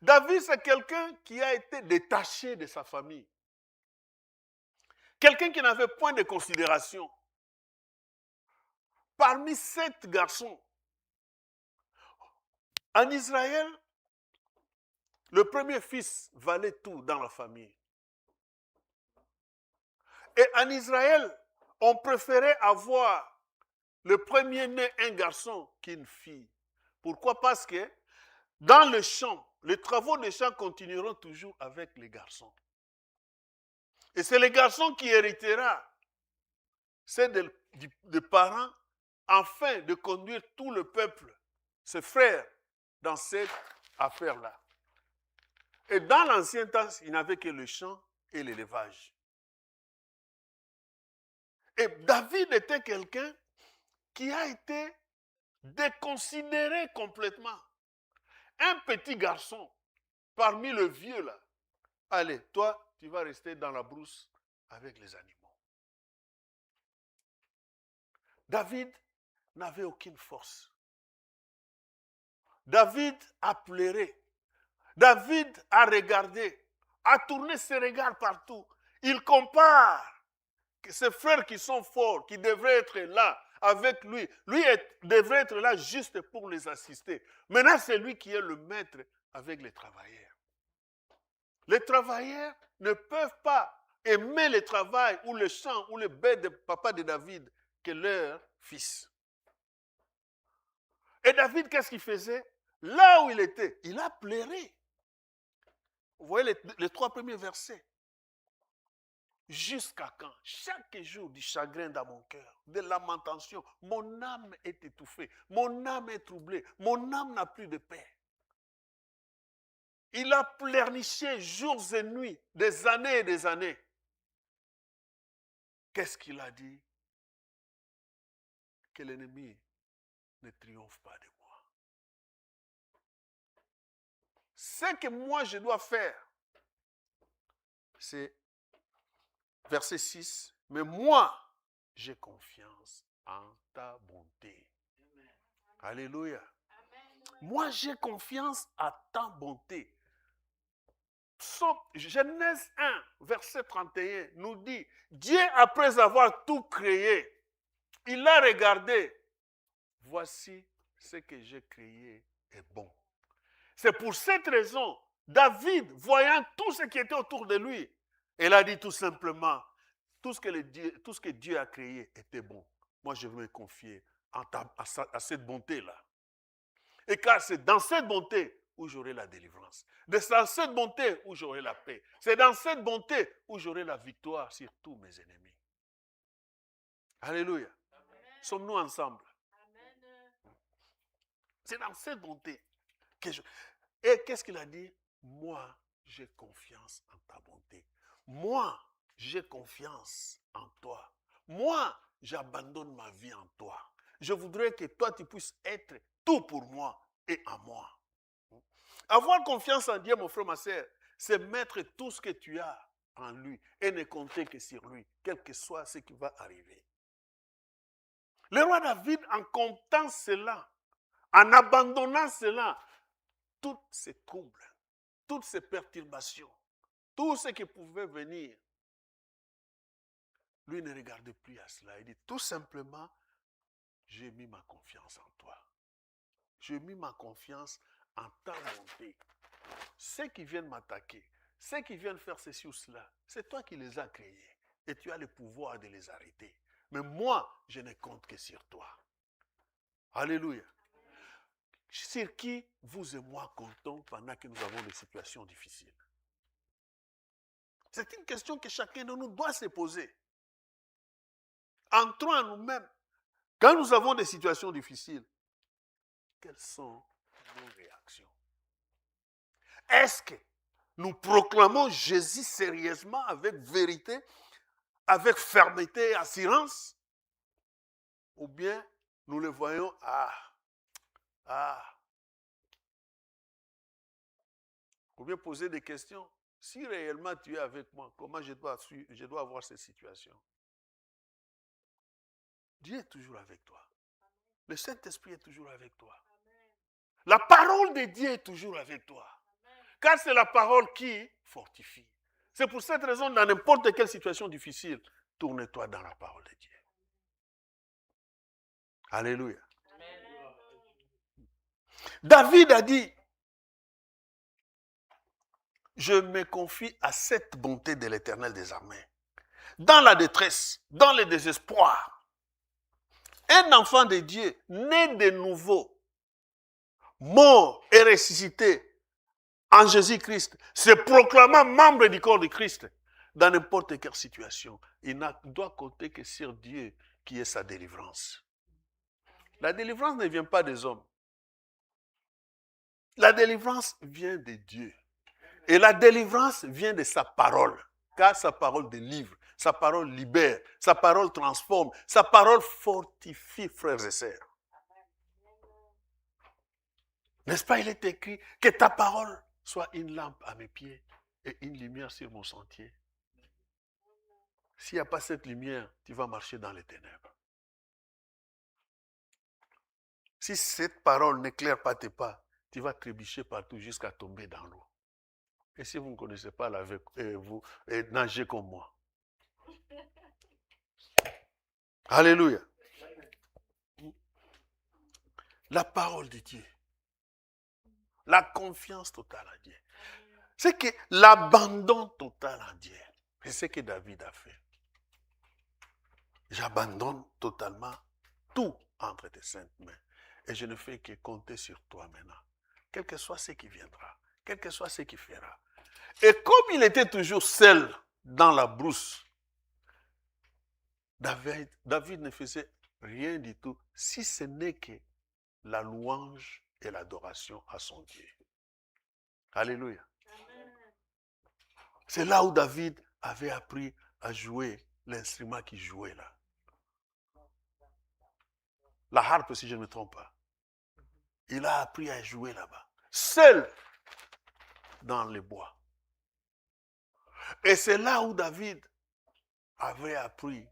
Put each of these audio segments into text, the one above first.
David, c'est quelqu'un qui a été détaché de sa famille. Quelqu'un qui n'avait point de considération. Parmi 7 garçons, en Israël, le premier fils valait tout dans la famille. Et en Israël, on préférait avoir le premier-né un garçon qu'une fille. Pourquoi? Parce que dans le champ, les travaux de champ continueront toujours avec les garçons. Et c'est le garçon qui héritera c'est des parents afin de conduire tout le peuple, ses frères, dans cette affaire-là. Et dans l'ancien temps, il n'avait que le champ et l'élevage. Et David était quelqu'un qui a été déconsidéré complètement. Un petit garçon, parmi le vieux là, allez, toi, tu vas rester dans la brousse avec les animaux. David n'avait aucune force. David a pleuré. David a regardé, a tourné ses regards partout. Il compare ses frères qui sont forts, qui devraient être là avec lui. Lui devrait être là juste pour les assister. Maintenant, c'est lui qui est le maître avec les travailleurs. Les travailleurs ne peuvent pas aimer le travail ou le champ ou le bête de papa de David que leur fils. Et David, qu'est-ce qu'il faisait? Là où il était, il a pleuré. Vous voyez les 3 premiers versets. Jusqu'à quand? Chaque jour du chagrin dans mon cœur, de lamentation, mon âme est étouffée, mon âme est troublée, mon âme n'a plus de paix. Il a pleurniché jours et nuits, des années et des années. Qu'est-ce qu'il a dit? Que l'ennemi ne triomphe pas de moi. Ce que moi je dois faire, c'est verset 6. Mais moi, j'ai confiance en ta bonté. Amen. Alléluia. Amen. Moi, j'ai confiance en ta bonté. Genèse 1, verset 31 nous dit, Dieu, après avoir tout créé, il a regardé. Voici ce que j'ai créé est bon. C'est pour cette raison, David, voyant tout ce qui était autour de lui, il a dit tout simplement, tout ce que Dieu a créé était bon. Moi, je veux me confier à cette bonté-là. Et car c'est dans cette bonté où j'aurai la délivrance. C'est dans cette bonté où j'aurai la paix. C'est dans cette bonté où j'aurai la victoire sur tous mes ennemis. Alléluia. Sommes-nous ensemble? Amen. C'est dans cette bonté que je... Et qu'est-ce qu'il a dit? Moi, j'ai confiance en ta bonté. Moi, j'ai confiance en toi. Moi, j'abandonne ma vie en toi. Je voudrais que toi, tu puisses être tout pour moi et en moi. Avoir confiance en Dieu, mon frère, ma soeur, c'est mettre tout ce que tu as en lui et ne compter que sur lui, quel que soit ce qui va arriver. Le roi David, en comptant cela, en abandonnant cela, tous ces troubles, toutes ces perturbations, tout ce qui pouvait venir, lui ne regardait plus à cela. Il dit tout simplement, j'ai mis ma confiance en toi. J'ai mis ma confiance en ta bonté. Ceux qui viennent m'attaquer, ceux qui viennent faire ceci ou cela, c'est toi qui les as créés. Et tu as le pouvoir de les arrêter. Mais moi, je ne compte que sur toi. Alléluia. Sur qui vous et moi comptons pendant que nous avons des situations difficiles? C'est une question que chacun de nous doit se poser. Entrons à nous-mêmes. Quand nous avons des situations difficiles, quelles sont nos réactions? Est-ce que nous proclamons Jésus sérieusement, avec vérité, avec fermeté et assurance? Ou bien nous le voyons, ou bien poser des questions. Si réellement tu es avec moi, comment je dois avoir cette situation? Dieu est toujours avec toi. Le Saint-Esprit est toujours avec toi. La parole de Dieu est toujours avec toi. Car c'est la parole qui fortifie. C'est pour cette raison, dans n'importe quelle situation difficile, tourne-toi dans la parole de Dieu. Alléluia. David a dit, je me confie à cette bonté de l'Éternel des armées. Dans la détresse, dans le désespoir, un enfant de Dieu, né de nouveau, mort et ressuscité en Jésus-Christ, se proclamant membre du corps de Christ, dans n'importe quelle situation, il ne doit compter que sur Dieu qui est sa délivrance. La délivrance ne vient pas des hommes. La délivrance vient de Dieu. Et la délivrance vient de sa parole. Car sa parole délivre, sa parole libère, sa parole transforme, sa parole fortifie, frères et sœurs. N'est-ce pas, il est écrit que ta parole soit une lampe à mes pieds et une lumière sur mon sentier. S'il n'y a pas cette lumière, tu vas marcher dans les ténèbres. Si cette parole n'éclaire pas tes pas, tu vas trébucher partout jusqu'à tomber dans l'eau. Et si vous ne connaissez pas vous nagez comme moi. Alléluia. La parole de Dieu. La confiance totale en Dieu. C'est que l'abandon total en Dieu. C'est ce que David a fait. J'abandonne totalement tout entre tes saintes mains. Et je ne fais que compter sur toi maintenant. Quel que soit ce qui viendra. Quel que soit ce qui fera. Et comme il était toujours seul dans la brousse, David ne faisait rien du tout, si ce n'est que la louange et l'adoration à son Dieu. Alléluia. C'est là où David avait appris à jouer l'instrument qu'il jouait là. La harpe, si je ne me trompe pas. Il a appris à jouer là-bas, seul dans les bois. Et c'est là où David avait appris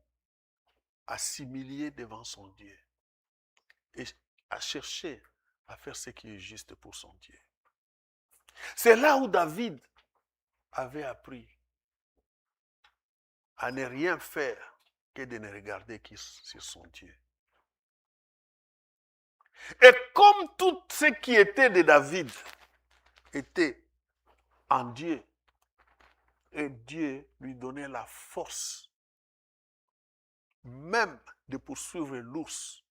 à s'humilier devant son Dieu et à chercher à faire ce qui est juste pour son Dieu. C'est là où David avait appris à ne rien faire que de ne regarder que sur son Dieu. Et comme tout ce qui était de David était en Dieu, et Dieu lui donnait la force même de poursuivre l'ours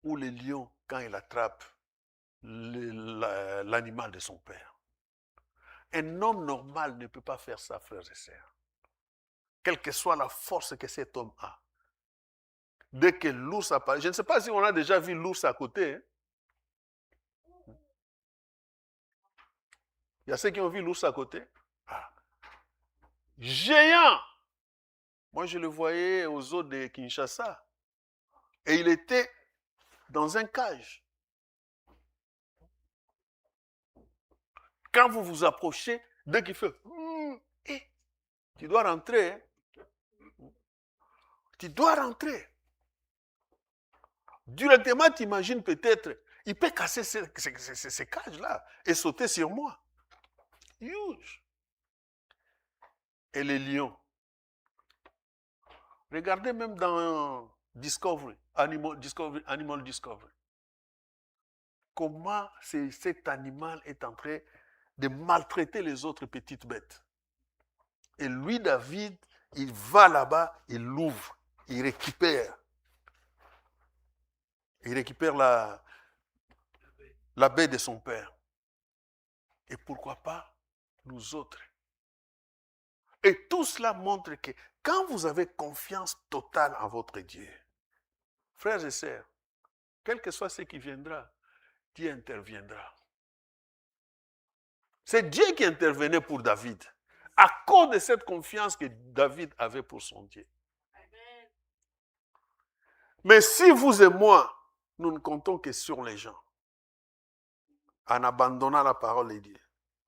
ou le lion quand il attrape l'animal de son père. Un homme normal ne peut pas faire ça, frères et sœurs. Quelle que soit la force que cet homme a. Dès que l'ours apparaît, je ne sais pas si on a déjà vu l'ours à côté. Hein? Il y a ceux qui ont vu l'ours à côté. Ah. Géant! Moi, je le voyais aux eaux de Kinshasa. Et il était dans un cage. Quand vous vous approchez, dès qu'il fait tu dois rentrer. Hein? Tu dois rentrer. Directement, tu imagines peut-être, il peut casser ces cages-là et sauter sur moi. Huge. Et les lions. Regardez même dans Discovery, Animal Discovery. Comment cet animal est en train de maltraiter les autres petites bêtes. Et lui, David, il va là-bas, il l'ouvre, il récupère. Il récupère la baie de son père. Et pourquoi pas nous autres? Et tout cela montre que quand vous avez confiance totale en votre Dieu, frères et sœurs, quel que soit ce qui viendra, Dieu interviendra. C'est Dieu qui intervenait pour David, à cause de cette confiance que David avait pour son Dieu. Amen. Mais si vous et moi, nous ne comptons que sur les gens, en abandonnant la parole de Dieu,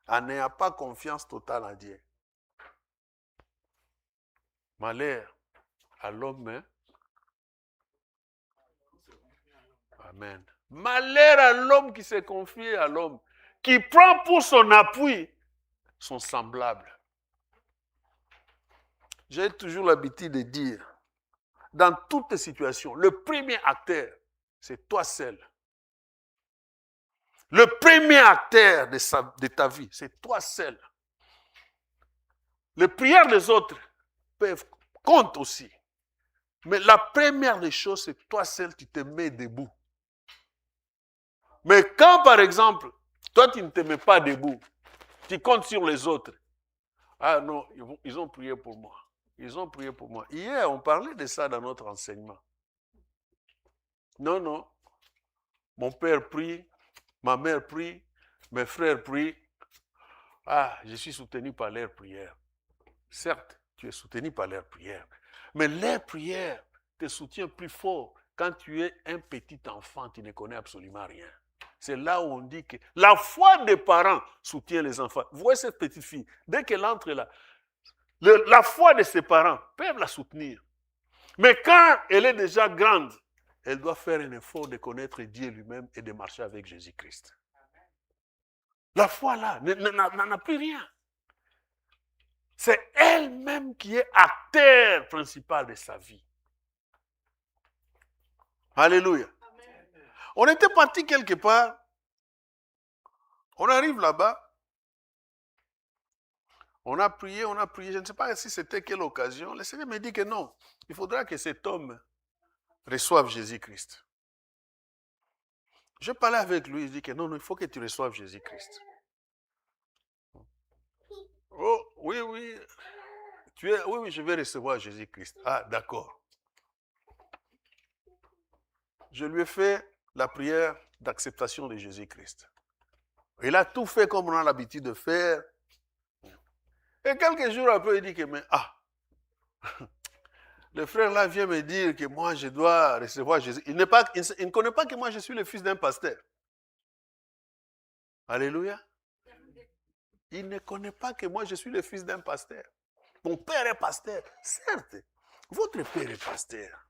en n'ayant pas confiance totale en Dieu, malheur à l'homme. Hein? Amen. Malheur à l'homme qui s'est confié à l'homme, qui prend pour son appui son semblable. J'ai toujours l'habitude de dire, dans toutes les situations, le premier acteur, c'est toi seul. Le premier acteur de ta vie, c'est toi seul. Les prières des autres comptent aussi. Mais la première des choses, c'est toi seul, tu te mets debout. Mais quand, par exemple, toi, tu ne te mets pas debout, tu comptes sur les autres. Ah non, ils ont prié pour moi. Ils ont prié pour moi. Hier, on parlait de ça dans notre enseignement. Non, non. Mon père prie, ma mère prie, mes frères prient. Ah, je suis soutenu par leurs prières. Certes, tu es soutenu par leurs prières. Mais leurs prières te soutiennent plus fort quand tu es un petit enfant, tu ne connais absolument rien. C'est là où on dit que la foi des parents soutient les enfants. Vous voyez cette petite fille, dès qu'elle entre là, la foi de ses parents peuvent la soutenir. Mais quand elle est déjà grande, elle doit faire un effort de connaître Dieu lui-même et de marcher avec Jésus-Christ. La foi là n'en a plus rien. C'est elle-même qui est acteur principal de sa vie. Alléluia. Amen. On était parti quelque part. On arrive là-bas. On a prié. Je ne sais pas si c'était quelle occasion. Le Seigneur me dit que non. Il faudra que cet homme reçoive Jésus-Christ. Je parlais avec lui. Il dit que non, il faut que tu reçoives Jésus-Christ. Oh, oui, oui. Oui, je vais recevoir Jésus-Christ. Ah, d'accord. Je lui ai fait la prière d'acceptation de Jésus-Christ. Il a tout fait comme on a l'habitude de faire. Et quelques jours après, il dit que, mais le frère là vient me dire que moi, je dois recevoir Jésus. Il ne connaît pas que moi, je suis le fils d'un pasteur. Alléluia. Il ne connaît pas que moi, je suis le fils d'un pasteur. Mon père est pasteur. Certes, votre père est pasteur.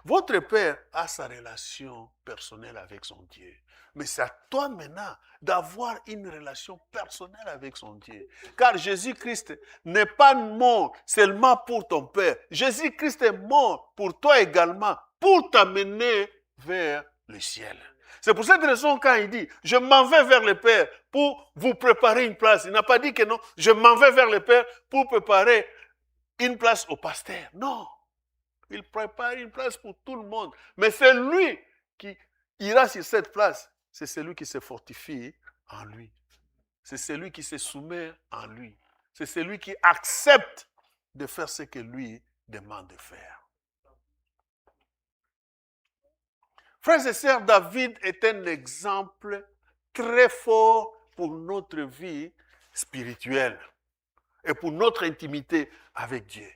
Votre père a sa relation personnelle avec son Dieu. Mais c'est à toi maintenant d'avoir une relation personnelle avec son Dieu. Car Jésus-Christ n'est pas mort seulement pour ton père. Jésus-Christ est mort pour toi également, pour t'amener vers le ciel. C'est pour cette raison quand il dit, je m'en vais vers le Père pour vous préparer une place. Il n'a pas dit que non, je m'en vais vers le Père pour préparer une place au pasteur. Non. Il prépare une place pour tout le monde. Mais c'est lui qui ira sur cette place. C'est celui qui se fortifie en lui. C'est celui qui se soumet en lui. C'est celui qui accepte de faire ce que lui demande de faire. Frères et sœurs, David est un exemple très fort pour notre vie spirituelle et pour notre intimité avec Dieu.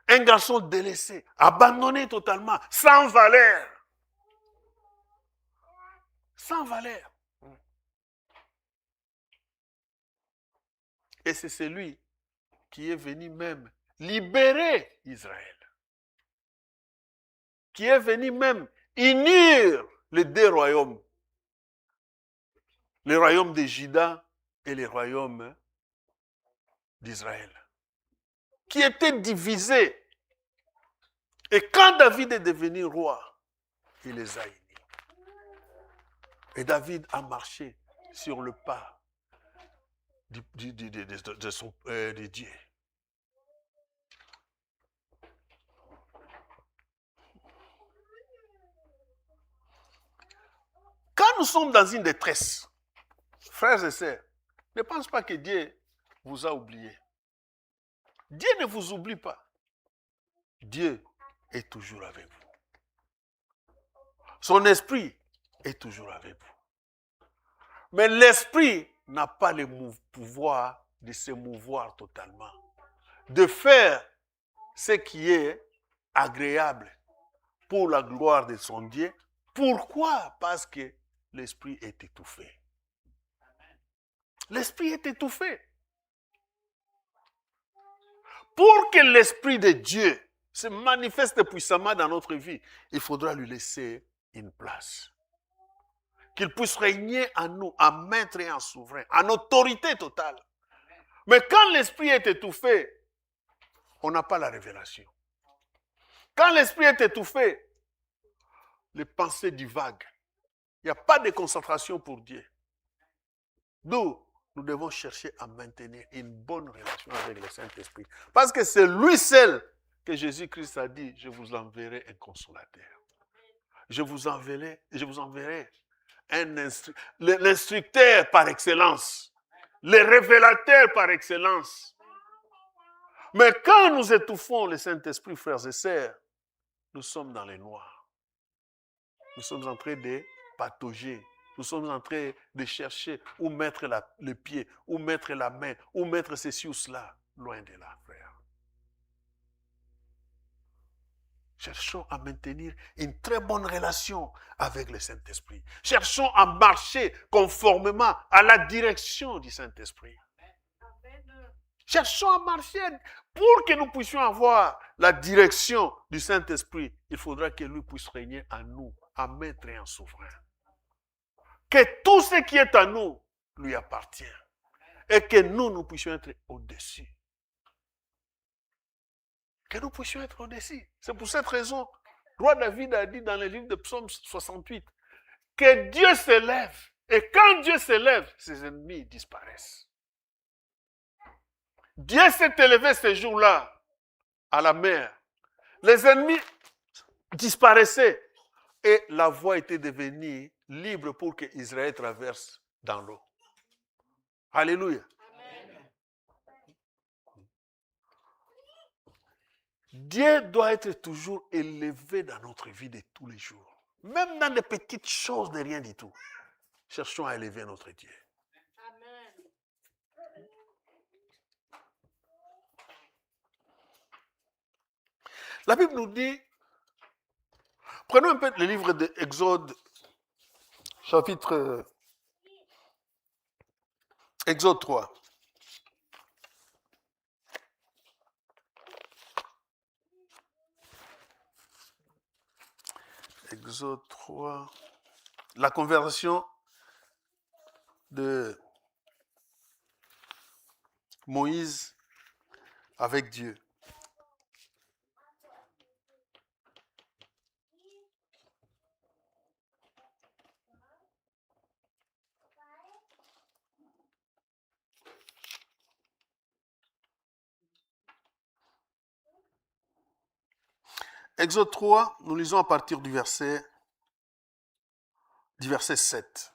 Un garçon délaissé, abandonné totalement, sans valeur. Sans valeur. Et c'est celui qui est venu même libérer Israël. Qui est venu même unir les deux royaumes. Le royaume de Juda et le royaume d'Israël. Qui étaient divisés. Et quand David est devenu roi, il les a unis. Et David a marché sur le pas de Dieu. Quand nous sommes dans une détresse, frères et sœurs, ne pensez pas que Dieu vous a oublié. Dieu ne vous oublie pas. Dieu est toujours avec vous. Son esprit est toujours avec vous. Mais l'esprit n'a pas le pouvoir de se mouvoir totalement, de faire ce qui est agréable pour la gloire de son Dieu. Pourquoi? Parce que l'esprit est étouffé. L'esprit est étouffé. Pour que l'esprit de Dieu se manifeste puissamment dans notre vie, il faudra lui laisser une place. qu'il puisse régner en nous, en maître et en souverain, en autorité totale. Mais quand l'esprit est étouffé, on n'a pas la révélation. Quand l'esprit est étouffé, les pensées divaguent. Il n'y a pas de concentration pour Dieu. D'où nous devons chercher à maintenir une bonne relation avec le Saint-Esprit. Parce que c'est lui seul que Jésus-Christ a dit, je vous enverrai un consolateur. Je vous enverrai l'instructeur par excellence, le révélateur par excellence. Mais quand nous étouffons le Saint-Esprit, frères et sœurs, nous sommes dans les noirs. Nous sommes en train de patauger. Nous sommes en train de chercher où mettre le pied, où mettre la main, où mettre ceci ou cela. Loin de là, frère. Cherchons à maintenir une très bonne relation avec le Saint-Esprit. Cherchons à marcher conformément à la direction du Saint-Esprit. Cherchons à marcher pour que nous puissions avoir la direction du Saint-Esprit. Il faudra que lui puisse régner en nous, en maître et en souverain. Que tout ce qui est à nous lui appartient. Et que nous puissions être au-dessus. Que nous puissions être au-dessus. C'est pour cette raison, roi David a dit dans le livre de Psaume 68, que Dieu s'élève. Et quand Dieu s'élève, ses ennemis disparaissent. Dieu s'est élevé ce jour-là à la mer. Les ennemis disparaissaient. Et la voie était devenue libre pour que Israël traverse dans l'eau. Alléluia. Dieu doit être toujours élevé dans notre vie de tous les jours. Même dans les petites choses de rien du tout. Cherchons à élever notre Dieu. Amen. La Bible nous dit, prenons un peu le livre d'Exode, chapitre Exode 3. Exode 3. La conversation de Moïse avec Dieu. Exode 3, nous lisons à partir du verset 7.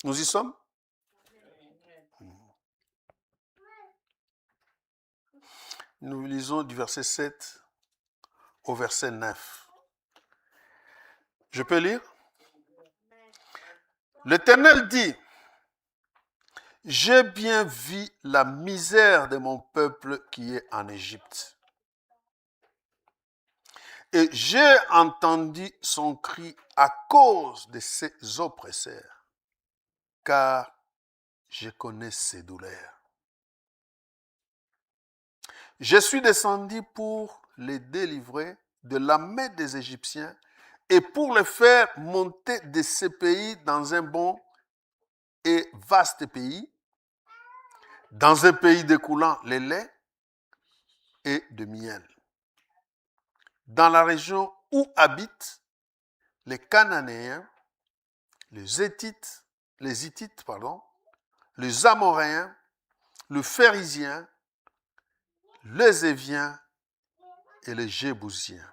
Nous y sommes? Nous lisons du verset 7 au verset 9. Je peux lire? L'Éternel dit, j'ai bien vu la misère de mon peuple qui est en Égypte. Et j'ai entendu son cri à cause de ses oppresseurs, car je connais ses douleurs. Je suis descendu pour les délivrer de la main des Égyptiens et pour les faire monter de ces pays dans un bon et vaste pays, dans un pays découlant le lait et de miel, dans la région où habitent les Cananéens, les Hittites, les Amoréens, les Phérésiens, les Éviens et les Jébusiens.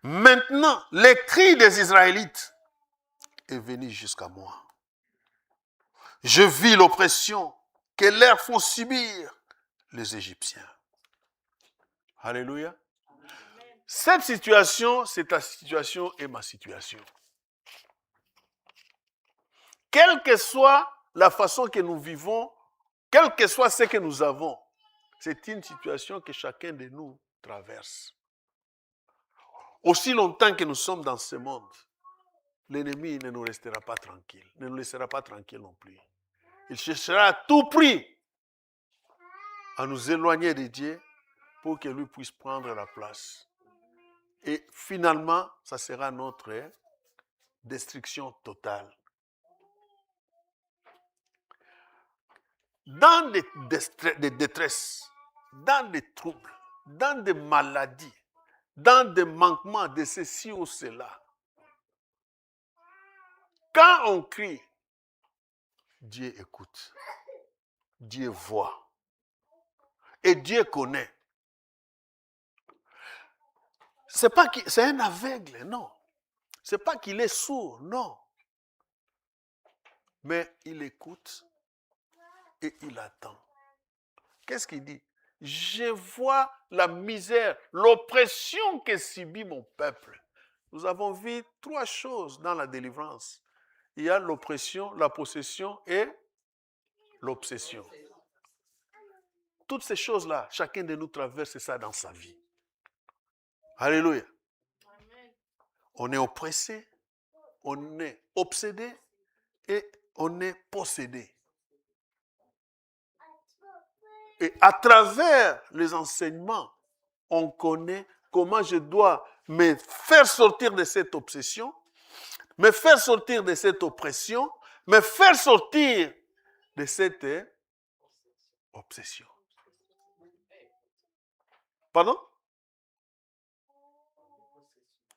Maintenant, les cris des Israélites est venu jusqu'à moi. Je vis l'oppression que leur font subir les Égyptiens. Alléluia. Cette situation, c'est ta situation et ma situation. Quelle que soit la façon que nous vivons, quel que soit ce que nous avons, c'est une situation que chacun de nous traverse. Aussi longtemps que nous sommes dans ce monde, l'ennemi ne nous restera pas tranquille, ne nous laissera pas tranquille non plus. Il cherchera à tout prix à nous éloigner de Dieu pour que lui puisse prendre la place Et finalement, ça sera notre destruction totale. Dans des détresses, dans des troubles, dans des maladies, dans des manquements de ceci ou cela, quand on crie, Dieu écoute, Dieu voit et Dieu connaît. C'est pas qu'il c'est un aveugle, non. C'est pas qu'il est sourd, non. Mais il écoute et il attend. Qu'est-ce qu'il dit? Je vois la misère, l'oppression que subit mon peuple. Nous avons vu 3 choses dans la délivrance. Il y a l'oppression, la possession et l'obsession. Toutes ces choses-là, chacun de nous traverse ça dans sa vie. Alléluia. On est oppressé, on est obsédé et on est possédé. Et à travers les enseignements, on connaît comment je dois me faire sortir de cette obsession, me faire sortir de cette oppression, me faire sortir de cette obsession. Pardon?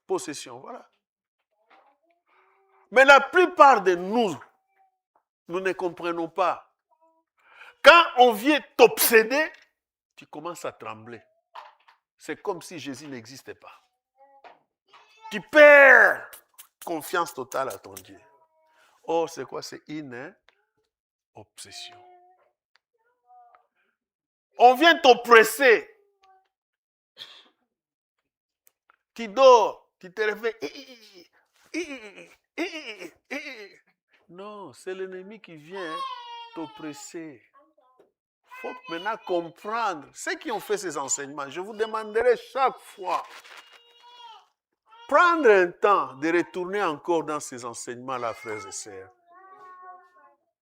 Possession, voilà. Mais la plupart de nous, nous ne comprenons pas. Quand on vient t'obséder, tu commences à trembler. C'est comme si Jésus n'existait pas. Tu perds confiance totale à ton Dieu. Or, c'est quoi? C'est une obsession. On vient t'oppresser. Tu dors, tu te réveilles. Non, c'est l'ennemi qui vient t'oppresser. Il faut maintenant comprendre. Ceux qui ont fait ces enseignements, je vous demanderai chaque fois, prendre un temps de retourner encore dans ces enseignements-là, frères et sœurs.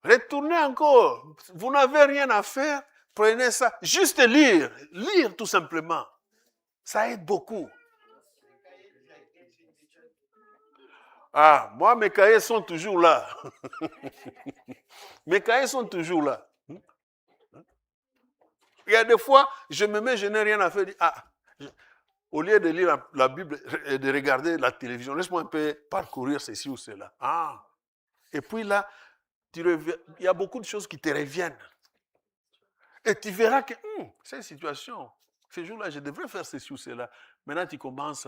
Retournez encore. Vous n'avez rien à faire, prenez ça. Juste lire. Lire tout simplement. Ça aide beaucoup. Ah, moi, mes cahiers sont toujours là. Mes cahiers sont toujours là. Il y a des fois, je me mets, je n'ai rien à faire. Au lieu de lire la Bible et de regarder la télévision, laisse-moi un peu parcourir ceci ou cela. Et puis là, il y a beaucoup de choses qui te reviennent. Et tu verras que cette situation, ce jour-là, je devrais faire ceci ou cela. Maintenant, tu commences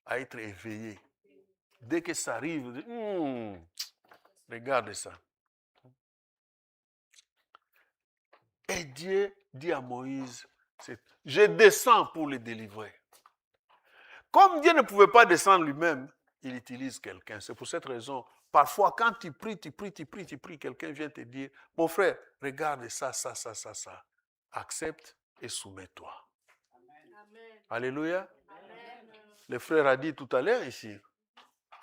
à être éveillé. Dès que ça arrive, regarde ça. Et Dieu dit à Moïse, je descends pour les délivrer. Comme Dieu ne pouvait pas descendre lui-même, il utilise quelqu'un. C'est pour cette raison, parfois quand tu pries, quelqu'un vient te dire, mon frère, regarde ça. Accepte et soumets-toi. Amen. Alléluia. Amen. Le frère a dit tout à l'heure ici,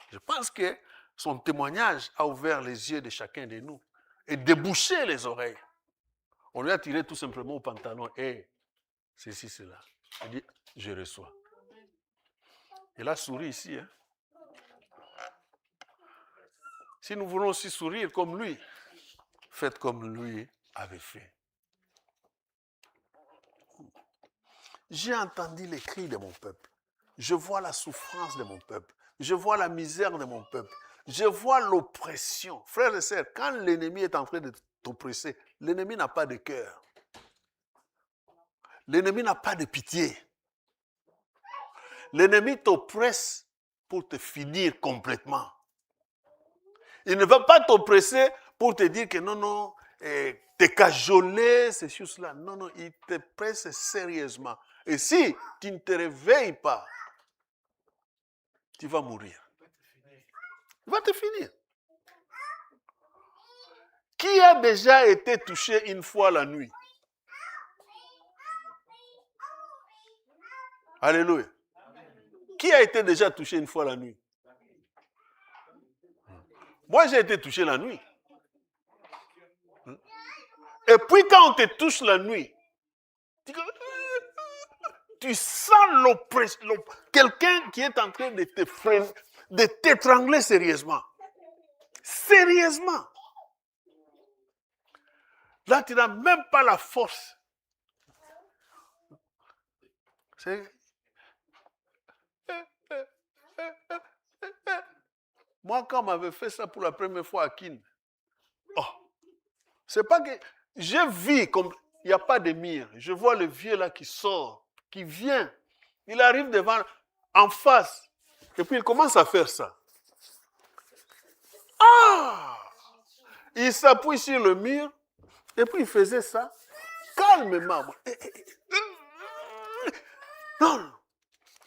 je pense que son témoignage a ouvert les yeux de chacun de nous et débouché les oreilles. On lui a tiré tout simplement au pantalon. Ceci, cela. Il dit, je reçois. Il a souri ici. Si nous voulons aussi sourire comme lui, faites comme lui avait fait. J'ai entendu les cris de mon peuple. Je vois la souffrance de mon peuple. Je vois la misère de mon peuple. Je vois l'oppression. Frères et sœurs, quand l'ennemi est en train de t'oppresser, l'ennemi n'a pas de cœur. L'ennemi n'a pas de pitié. L'ennemi t'oppresse pour te finir complètement. Il ne va pas t'oppresser pour te dire que non, t'es cajoler, ces choses-là. Non, il te presse sérieusement. Et si tu ne te réveilles pas, tu vas mourir. Il va te finir. Qui a déjà été touché une fois la nuit? Alléluia. Qui a été déjà touché une fois la nuit? Moi, j'ai été touché la nuit. Et puis, quand on te touche la nuit, tu dis, tu sens l'oppression, quelqu'un qui est en train de te freiner, de t'étrangler sérieusement. Sérieusement. Là, tu n'as même pas la force. Moi, quand on m'avait fait ça pour la première fois à Kin, c'est pas que je vis comme il n'y a pas de mire. Je vois le vieux là qui sort, qui vient. Il arrive devant, en face. Et puis il commence à faire ça. Ah! Il s'appuie sur le mur. Et puis il faisait ça calmement. Non.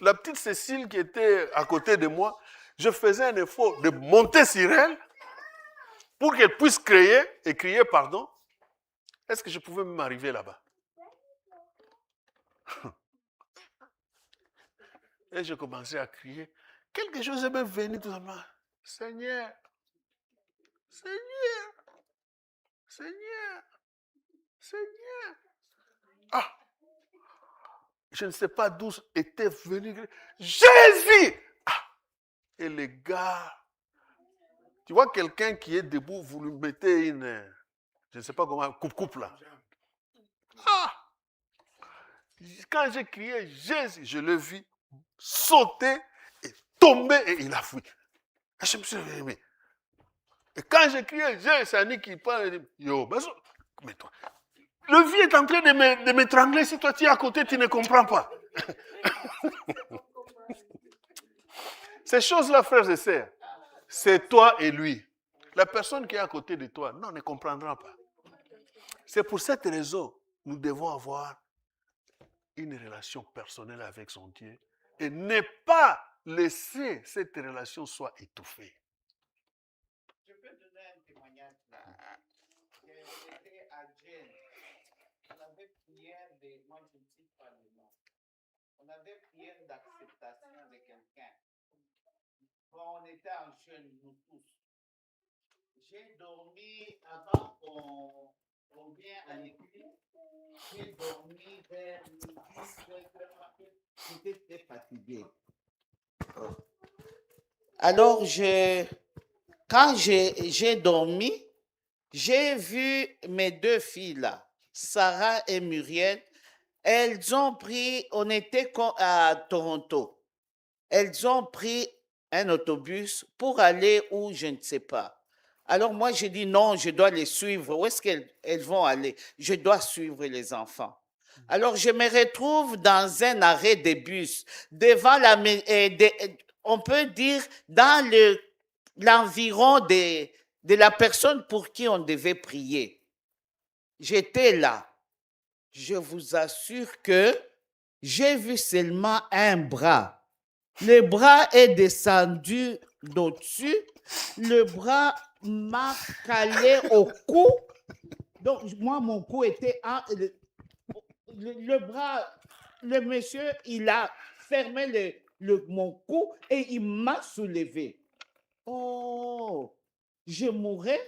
La petite Cécile qui était à côté de moi, je faisais un effort de monter sur elle pour qu'elle puisse crier. Est-ce que je pouvais même arriver là-bas? Et je commençais à crier. Quelque chose est même venu tout simplement. Seigneur, Seigneur, Seigneur, Seigneur. Ah! Je ne sais pas d'où était venu. Jésus! Ah! Et les gars, tu vois quelqu'un qui est debout, vous lui mettez une, je ne sais pas comment, coupe là. Ah! Quand j'ai crié Jésus, je l'ai vu sauter et tomber et il a fui. Et je me suis réveillé. Et quand j'ai crié Jésus, c'est Annie qui parle et dit, yo, mais toi, le vieux est en train de m'étrangler, si toi tu es à côté, tu ne comprends pas. Ces choses-là, frères et sœurs, c'est toi et lui. La personne qui est à côté de toi, non, ne comprendra pas. C'est pour cette raison, nous devons avoir une relation personnelle avec son Dieu et ne pas laisser cette relation soit étouffée. Je peux donner un témoignage là. J'étais à Gênes. On avait prière de, moi je ne cite pas le nom. On avait prière d'acceptation de quelqu'un. Bon, on était en jeûne, nous tous. J'ai dormi avant qu'on vienne à l'église. J'ai dormi vers 17h. J'étais très fatigué. Alors, quand j'ai dormi, j'ai vu mes deux filles là, Sarah et Muriel. Elles ont pris, on était à Toronto. Elles ont pris un autobus pour aller où je ne sais pas. Alors moi, j'ai dit non, je dois les suivre. Où est-ce qu'elles vont aller? Je dois suivre les enfants. Alors je me retrouve dans un arrêt de bus, devant on peut dire dans l'environ de la personne pour qui on devait prier. J'étais là. Je vous assure que j'ai vu seulement un bras. Le bras est descendu d'au-dessus. Le bras m'a calé au cou. Donc, moi, mon cou était... Le bras, le monsieur, il a fermé mon cou et il m'a soulevé. Oh, je mourais.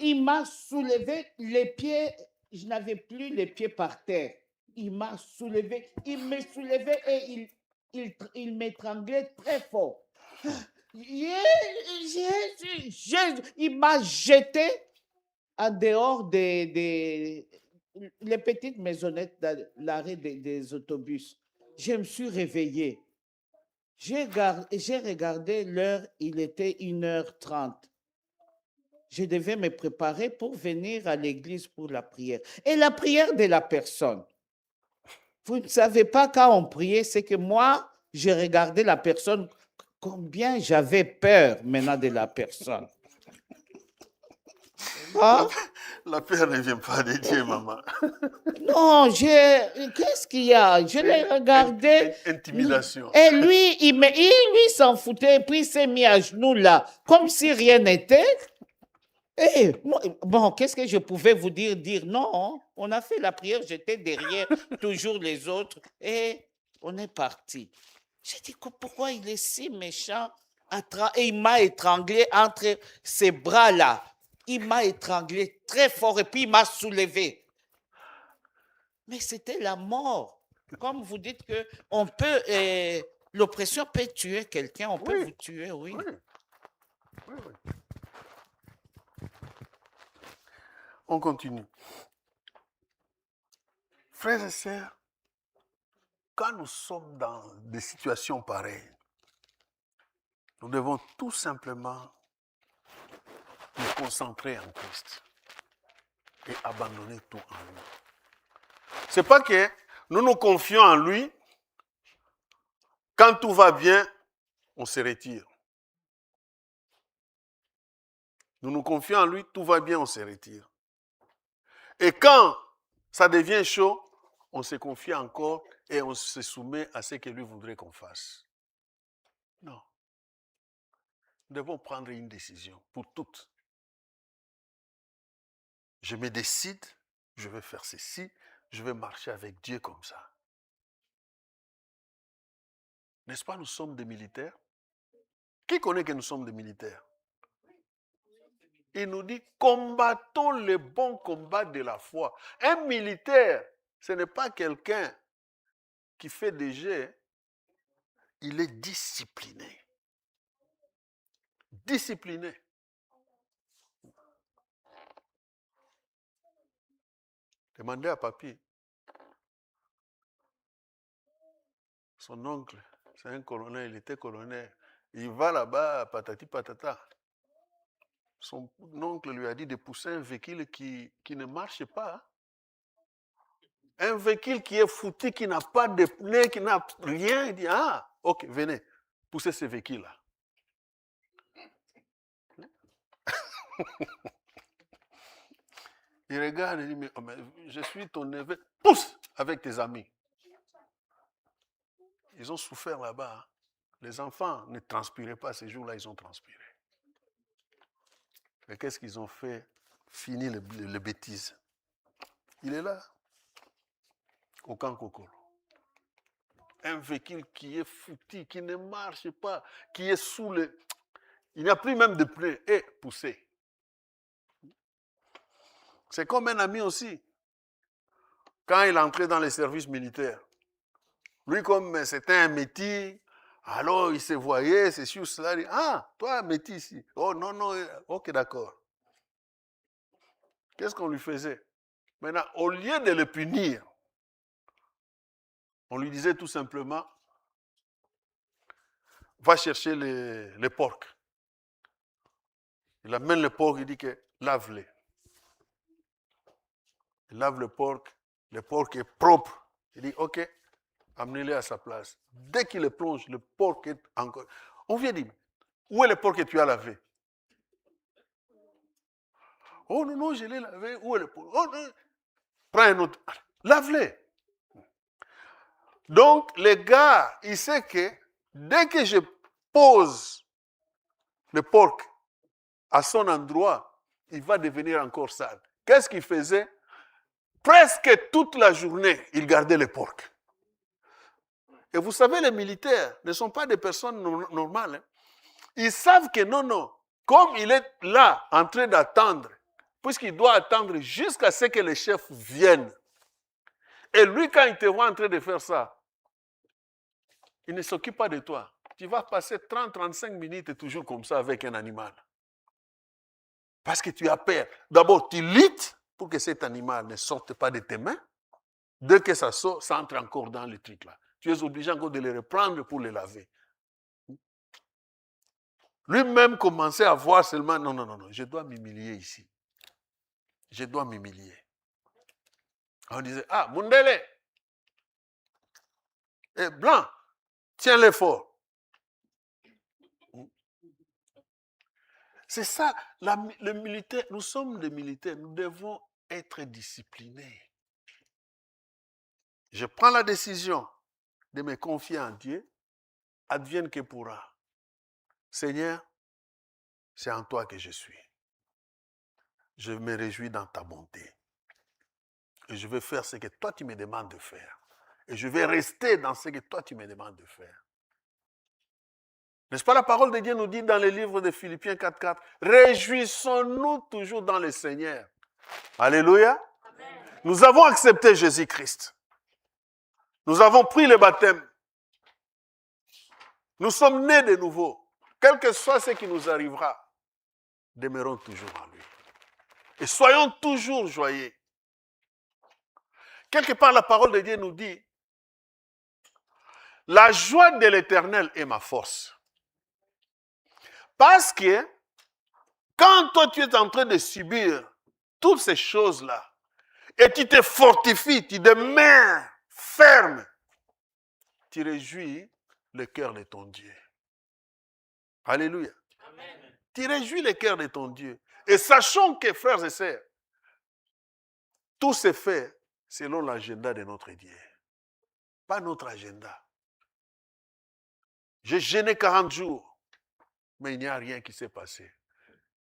Il m'a soulevé les pieds. Je n'avais plus les pieds par terre. Il m'a soulevé. Il me soulevait et il m'étranglait très fort. Il m'a jeté en dehors des les petites maisonnettes dans l'arrêt des autobus. Je me suis réveillé. J'ai regardé l'heure, il était 1h30. Je devais me préparer pour venir à l'église pour la prière. Et la prière de la personne. Vous ne savez pas quand on priait, c'est que moi, j'ai regardé la personne, combien j'avais peur maintenant de la personne. Hein? La peur ne vient pas de Dieu, maman. Non, qu'est-ce qu'il y a? Je l'ai regardé. Intimidation. Et lui, il s'en foutait, et puis il s'est mis à genoux là, comme si rien n'était. Et bon, qu'est-ce que je pouvais vous dire? Dire non, on a fait la prière, j'étais derrière toujours les autres, et on est parti. J'ai dit, pourquoi il est si méchant? Et il m'a étranglé entre ses bras là. Il m'a étranglé très fort et puis il m'a soulevé. Mais c'était la mort. Comme vous dites que on peut, l'oppression peut tuer quelqu'un, on peut Oui. vous tuer, oui. Oui. Oui, oui. On continue. Frères et sœurs, quand nous sommes dans des situations pareilles, nous devons tout simplement nous concentrer en Christ et abandonner tout en lui. C'est pas que nous nous confions en lui, quand tout va bien, on se retire. Nous nous confions en lui, tout va bien, on se retire. Et quand ça devient chaud, on se confie encore et on se soumet à ce que lui voudrait qu'on fasse. Non. Nous devons prendre une décision pour toutes. Je me décide, je vais faire ceci, je vais marcher avec Dieu comme ça. N'est-ce pas, nous sommes des militaires? Qui connaît que nous sommes des militaires? Il nous dit, combattons le bon combat de la foi. Un militaire, ce n'est pas quelqu'un qui fait des jets, il est discipliné. Discipliné. Demandez à papy. Son oncle, c'est un colonel, il était colonel. Il va là-bas, patati patata. Son oncle lui a dit de pousser un véhicule qui ne marche pas. Un véhicule qui est foutu, qui n'a pas de pneus, qui n'a rien. Il dit, ah, ok, venez, poussez ce véhicule-là. Il regarde et dit, mais je suis ton neveu, pousse avec tes amis. Ils ont souffert là-bas. Les enfants ne transpiraient pas ces jours-là, ils ont transpiré. Mais qu'est-ce qu'ils ont fait? Fini les bêtises. Il est là, au camp Kokolo. Un véhicule qui est foutu, qui ne marche pas, qui est sous le... Il n'y a plus même de pneus. Et poussé. C'est comme un ami aussi. Quand il entrait dans les services militaires, lui, comme c'était un métis, alors il se voyait, c'est sûr, cela, il dit, ah, toi, métis ici. Oh, non, non, ok, d'accord. Qu'est-ce qu'on lui faisait? Maintenant, au lieu de le punir, on lui disait tout simplement, va chercher les porcs. Il amène le porc, il dit que lave-les. Il lave le porc est propre. Il dit, ok, amenez-le à sa place. Dès qu'il le plonge, le porc est encore... On vient dire, où est le porc que tu as lavé? Oh non, non, je l'ai lavé. Où est le porc? Oh non. Prends un autre. Lave-les. Donc, le gars, il sait que dès que je pose le porc à son endroit, il va devenir encore sale. Qu'est-ce qu'il faisait? Presque toute la journée, il gardait le porc. Et vous savez, les militaires ne sont pas des personnes normales. Hein. Ils savent que non, non, comme il est là en train d'attendre, puisqu'il doit attendre jusqu'à ce que les chefs viennent. Et lui, quand il te voit en train de faire ça, il ne s'occupe pas de toi. Tu vas passer 30-35 minutes toujours comme ça avec un animal. Parce que tu as peur. D'abord, tu luttes pour que cet animal ne sorte pas de tes mains. Dès que ça sort, ça entre encore dans le truc là. Tu es obligé encore de le reprendre pour le laver. Lui-même commençait à voir seulement, non, non, non, non, je dois m'humilier ici. Je dois m'humilier. On disait, ah, Mundele, Blanc, tiens-le fort. C'est ça, le militaire, nous sommes des militaires, nous devons être disciplinés. Je prends la décision de me confier en Dieu, advienne que pourra. Seigneur, c'est en toi que je suis. Je me réjouis dans ta bonté. Et je vais faire ce que toi tu me demandes de faire. Et je vais rester dans ce que toi tu me demandes de faire. N'est-ce pas la parole de Dieu nous dit dans le livre de Philippiens 4.4, réjouissons-nous toujours dans le Seigneur. Alléluia. Amen. Nous avons accepté Jésus-Christ. Nous avons pris le baptême. Nous sommes nés de nouveau. Quel que soit ce qui nous arrivera, demeurons toujours en lui. Et soyons toujours joyeux. Quelque part, la parole de Dieu nous dit, la joie de l'Éternel est ma force. Parce que quand toi tu es en train de subir toutes ces choses-là, et tu te fortifies, tu demeures ferme, tu réjouis le cœur de ton Dieu. Alléluia. Amen. Tu réjouis le cœur de ton Dieu. Et sachons que, frères et sœurs, tout se fait selon l'agenda de notre Dieu. Pas notre agenda. J'ai jeûné 40 jours, mais il n'y a rien qui s'est passé.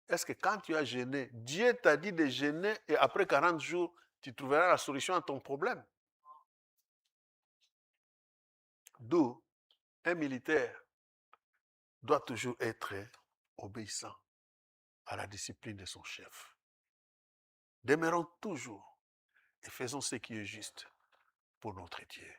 Est-ce que quand tu as jeûné, Dieu t'a dit de jeûner et après 40 jours, tu trouveras la solution à ton problème? D'où un militaire doit toujours être obéissant à la discipline de son chef. Demeurons toujours et faisons ce qui est juste pour notre Dieu.